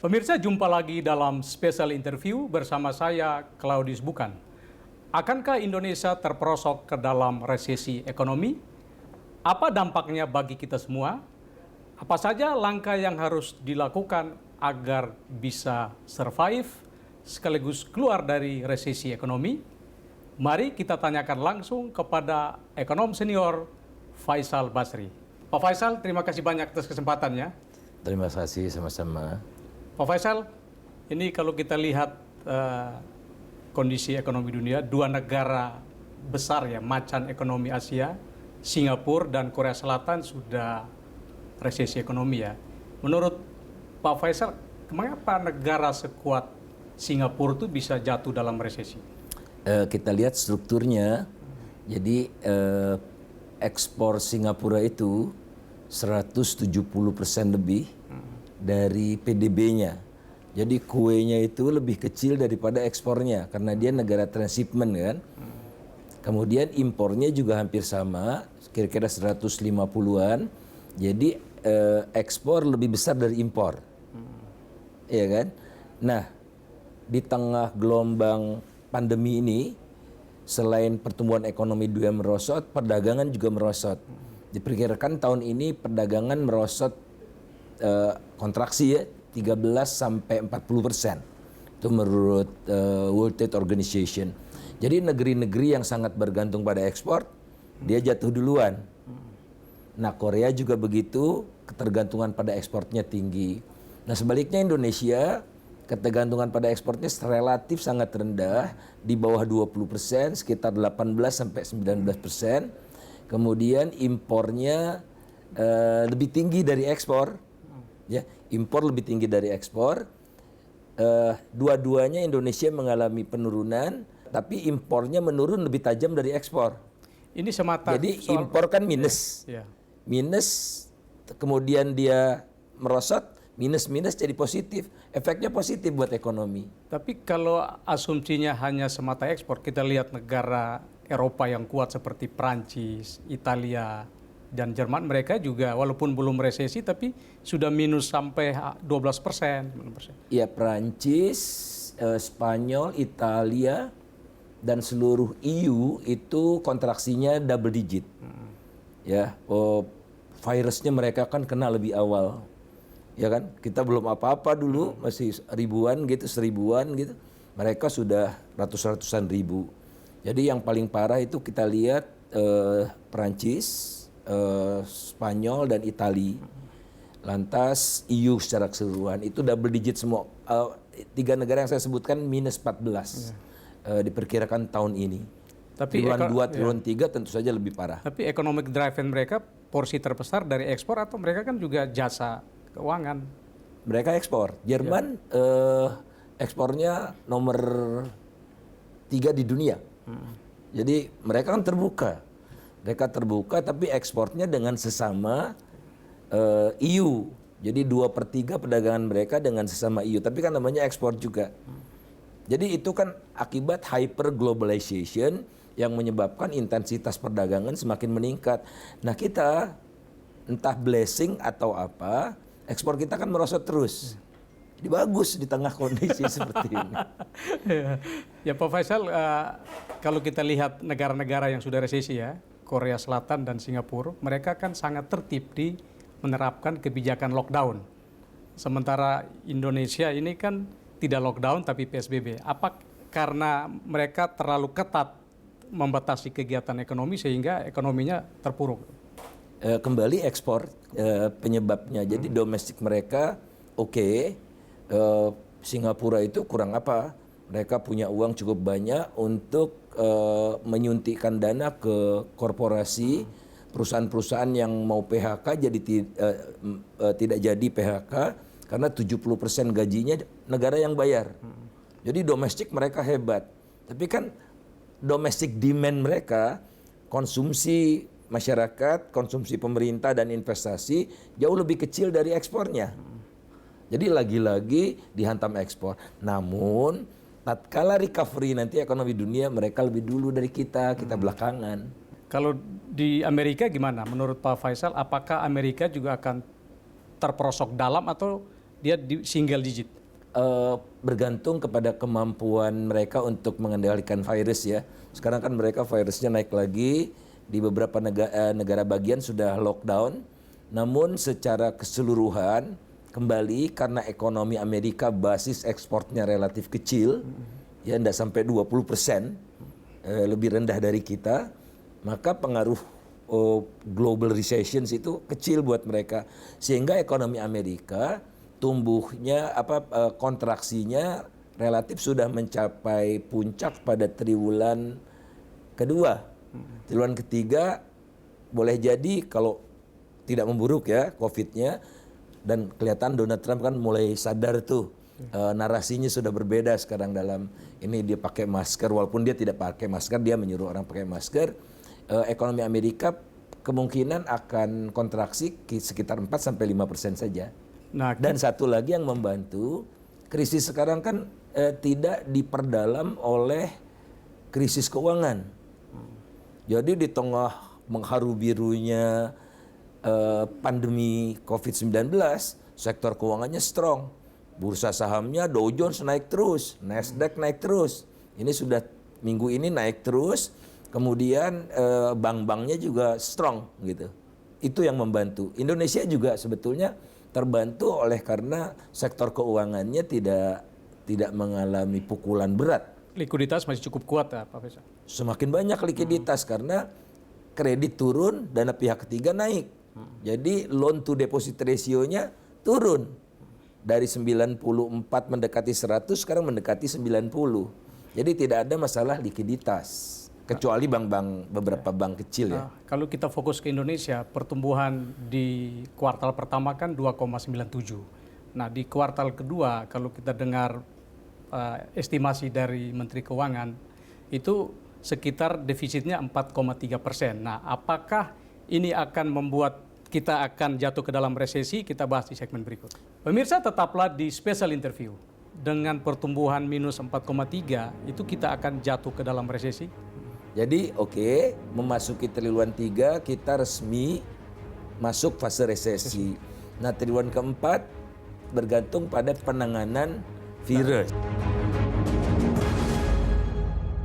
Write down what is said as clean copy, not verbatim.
Pemirsa, jumpa lagi dalam special interview bersama saya, Claudius Bukan. Akankah Indonesia terperosok ke dalam resesi ekonomi? Apa dampaknya bagi kita semua? Apa saja langkah yang harus dilakukan agar bisa survive sekaligus keluar dari resesi ekonomi? Mari kita tanyakan langsung kepada ekonom senior Faisal Basri. Pak Faisal, terima kasih banyak atas kesempatannya. Terima kasih sama-sama. Pak Faisal, ini kalau kita lihat kondisi ekonomi dunia, dua negara besar ya, macan ekonomi Asia, Singapura dan Korea Selatan sudah resesi ekonomi ya. Menurut Pak Faisal, mengapa negara sekuat Singapura itu bisa jatuh dalam resesi? Kita lihat strukturnya, jadi ekspor Singapura itu 170% lebih dari PDB-nya. Jadi kuenya itu lebih kecil daripada ekspornya karena dia negara transshipment kan. Kemudian impornya juga hampir sama, kira-kira 150-an. Jadi ekspor lebih besar dari impor. Iya kan? Nah, di tengah gelombang pandemi ini, selain pertumbuhan ekonomi dunia merosot, perdagangan juga merosot. Diperkirakan tahun ini perdagangan merosot kontraksi ya 13-40%. Itu menurut World Trade Organization. Jadi negeri-negeri yang sangat bergantung pada ekspor, dia jatuh duluan. Nah, Korea juga begitu, ketergantungan pada ekspornya tinggi. Nah, sebaliknya Indonesia, ketergantungan pada ekspornya relatif sangat rendah, di bawah 20%, sekitar 18-19%. Kemudian impornya lebih tinggi dari ekspor. Ya, impor lebih tinggi dari ekspor. Dua-duanya Indonesia mengalami penurunan, tapi impornya menurun lebih tajam dari ekspor. Ini semata jadi soal impor kan minus, minus, kemudian dia merosot, minus jadi positif. Efeknya positif buat ekonomi. Tapi kalau asumsinya hanya semata ekspor, kita lihat negara Eropa yang kuat seperti Prancis, Italia, dan Jerman, mereka juga walaupun belum resesi tapi sudah minus sampai 12%. Ya, Prancis, Spanyol, Italia, dan seluruh EU itu kontraksinya double digit. Ya, virusnya mereka kan kena lebih awal. Ya kan, kita belum apa-apa dulu, masih ribuan gitu, seribuan gitu. Mereka sudah ratus-ratusan ribu. Jadi yang paling parah itu kita lihat Prancis, Spanyol dan Itali. Lantas EU secara keseluruhan itu double digit semua. Tiga negara yang saya sebutkan minus 14 diperkirakan tahun ini. Tapi triwulan 2, triwulan 3 tentu saja lebih parah. Tapi economic drive mereka porsi terbesar dari ekspor atau mereka kan juga jasa keuangan? Mereka ekspor. Jerman ekspornya nomor 3 di dunia. Jadi mereka kan terbuka. Mereka terbuka tapi ekspornya dengan sesama EU. Jadi 2/3 perdagangan mereka dengan sesama EU. Tapi kan namanya ekspor juga. Jadi itu kan akibat hyper globalization yang menyebabkan intensitas perdagangan semakin meningkat. Nah, kita entah blessing atau apa, ekspor kita kan merosot terus. Jadi bagus di tengah kondisi seperti ini. Ya Pak Faisal, kalau kita lihat negara-negara yang sudah resesi ya, Korea Selatan dan Singapura, mereka kan sangat tertib di menerapkan kebijakan lockdown. Sementara Indonesia ini kan tidak lockdown tapi PSBB. Apa karena mereka terlalu ketat membatasi kegiatan ekonomi sehingga ekonominya terpuruk? Kembali ekspor penyebabnya. Jadi domestik mereka oke. Singapura itu kurang apa? Mereka punya uang cukup banyak untuk menyuntikkan dana ke korporasi, perusahaan-perusahaan yang mau PHK jadi tidak jadi PHK karena 70% gajinya negara yang bayar. Jadi domestik mereka hebat. Tapi kan domestic demand mereka, konsumsi masyarakat, konsumsi pemerintah dan investasi jauh lebih kecil dari ekspornya. Jadi lagi-lagi dihantam ekspor. Namun tatkala recovery nanti ekonomi dunia mereka lebih dulu dari kita belakangan. Kalau di Amerika gimana? Menurut Pak Faisal, apakah Amerika juga akan terperosok dalam atau dia di single digit? bergantung kepada kemampuan mereka untuk mengendalikan virus ya. Sekarang kan mereka virusnya naik lagi, di beberapa negara bagian sudah lockdown. Namun secara keseluruhan kembali karena ekonomi Amerika basis ekspornya relatif kecil, ya tidak sampai 20%, lebih rendah dari kita, maka pengaruh global recession itu kecil buat mereka, sehingga ekonomi Amerika tumbuhnya kontraksinya relatif sudah mencapai puncak pada triwulan kedua. Triwulan ketiga boleh jadi kalau tidak memburuk ya COVID-nya, dan kelihatan Donald Trump kan mulai sadar tuh narasinya sudah berbeda sekarang dalam ini, dia pakai masker walaupun dia tidak pakai masker, dia menyuruh orang pakai masker. Ekonomi Amerika kemungkinan akan kontraksi sekitar 4-5% saja. Nah, dan satu lagi yang membantu, krisis sekarang kan tidak diperdalam oleh krisis keuangan. Jadi di tengah mengharu birunya pandemi COVID-19, sektor keuangannya strong. Bursa sahamnya Dow Jones naik terus, Nasdaq naik terus. Ini sudah minggu ini naik terus. Kemudian bank-banknya juga strong gitu. Itu yang membantu. Indonesia juga sebetulnya terbantu oleh karena sektor keuangannya tidak mengalami pukulan berat. Likuiditas masih cukup kuat ya Pak Faisal? Semakin banyak likuiditas karena kredit turun, dana pihak ketiga naik. Jadi loan to deposit ratio-nya turun. Dari 94 mendekati 100, sekarang mendekati 90. Jadi tidak ada masalah likuiditas. Kecuali beberapa bank kecil ya. Kalau kita fokus ke Indonesia, pertumbuhan di kuartal pertama kan 2,97. Nah di kuartal kedua kalau kita dengar estimasi dari Menteri Keuangan itu sekitar defisitnya 4,3%. Nah apakah ini akan membuat kita akan jatuh ke dalam resesi? Kita bahas di segmen berikut. Pemirsa tetaplah di special interview. Dengan pertumbuhan minus 4,3 itu kita akan jatuh ke dalam resesi? Jadi memasuki triwulan 3 kita resmi masuk fase resesi. Nah triwulan keempat bergantung pada penanganan virus.